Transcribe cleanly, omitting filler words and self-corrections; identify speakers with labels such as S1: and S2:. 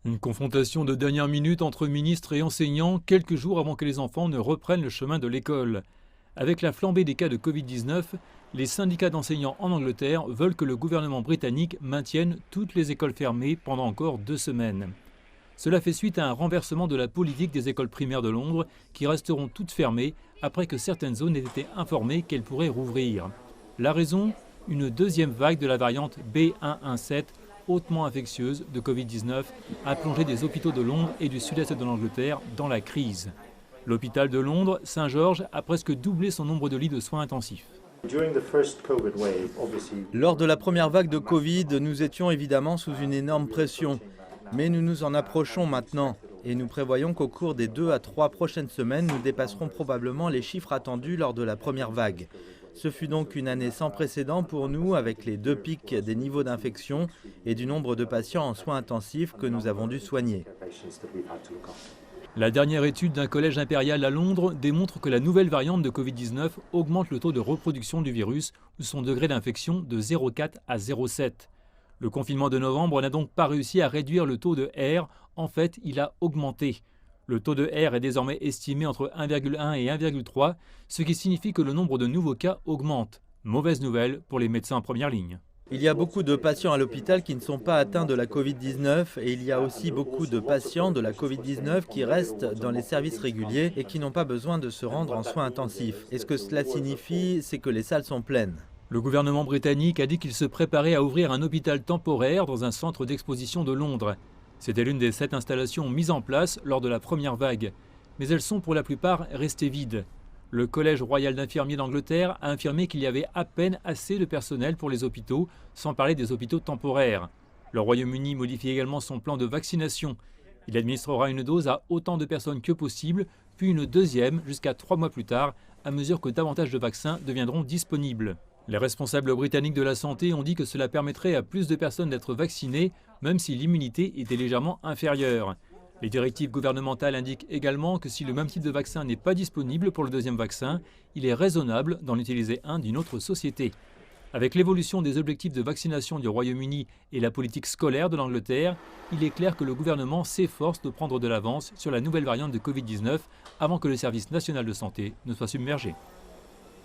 S1: Une confrontation de dernière minute entre ministres et enseignants, quelques jours avant que les enfants ne reprennent le chemin de l'école. Avec la flambée des cas de Covid-19, les syndicats d'enseignants en Angleterre veulent que le gouvernement britannique maintienne toutes les écoles fermées pendant encore 2 semaines. Cela fait suite à un renversement de la politique des écoles primaires de Londres, qui resteront toutes fermées après que certaines zones aient été informées qu'elles pourraient rouvrir. La raison ? Une deuxième vague de la variante B117, hautement infectieuse de Covid-19, a plongé des hôpitaux de Londres et du sud-est de l'Angleterre dans la crise. L'hôpital de Londres, Saint-Georges, a presque doublé son nombre de lits de soins intensifs.
S2: Lors de la première vague de Covid, nous étions évidemment sous une énorme pression. Mais nous nous en approchons maintenant et nous prévoyons qu'au cours des 2 à 3 prochaines semaines, nous dépasserons probablement les chiffres attendus lors de la première vague. Ce fut donc une année sans précédent pour nous avec les 2 pics des niveaux d'infection et du nombre de patients en soins intensifs que nous avons dû soigner.
S1: La dernière étude d'un collège impérial à Londres démontre que la nouvelle variante de Covid-19 augmente le taux de reproduction du virus ou son degré d'infection de 0,4 à 0,7. Le confinement de novembre n'a donc pas réussi à réduire le taux de R, en fait il a augmenté. Le taux de R est désormais estimé entre 1,1 et 1,3, ce qui signifie que le nombre de nouveaux cas augmente. Mauvaise nouvelle pour les médecins en première ligne.
S2: Il y a beaucoup de patients à l'hôpital qui ne sont pas atteints de la Covid-19 et il y a aussi beaucoup de patients de la Covid-19 qui restent dans les services réguliers et qui n'ont pas besoin de se rendre en soins intensifs. Et ce que cela signifie, c'est que les salles sont pleines.
S1: Le gouvernement britannique a dit qu'il se préparait à ouvrir un hôpital temporaire dans un centre d'exposition de Londres. C'était l'une des 7 installations mises en place lors de la première vague. Mais elles sont pour la plupart restées vides. Le Collège royal d'infirmiers d'Angleterre a affirmé qu'il y avait à peine assez de personnel pour les hôpitaux, sans parler des hôpitaux temporaires. Le Royaume-Uni modifie également son plan de vaccination. Il administrera une dose à autant de personnes que possible, puis une deuxième jusqu'à 3 mois plus tard, à mesure que davantage de vaccins deviendront disponibles. Les responsables britanniques de la santé ont dit que cela permettrait à plus de personnes d'être vaccinées, même si l'immunité était légèrement inférieure. Les directives gouvernementales indiquent également que si le même type de vaccin n'est pas disponible pour le deuxième vaccin, il est raisonnable d'en utiliser un d'une autre société. Avec l'évolution des objectifs de vaccination du Royaume-Uni et la politique scolaire de l'Angleterre, il est clair que le gouvernement s'efforce de prendre de l'avance sur la nouvelle variante de Covid-19 avant que le service national de santé ne soit submergé.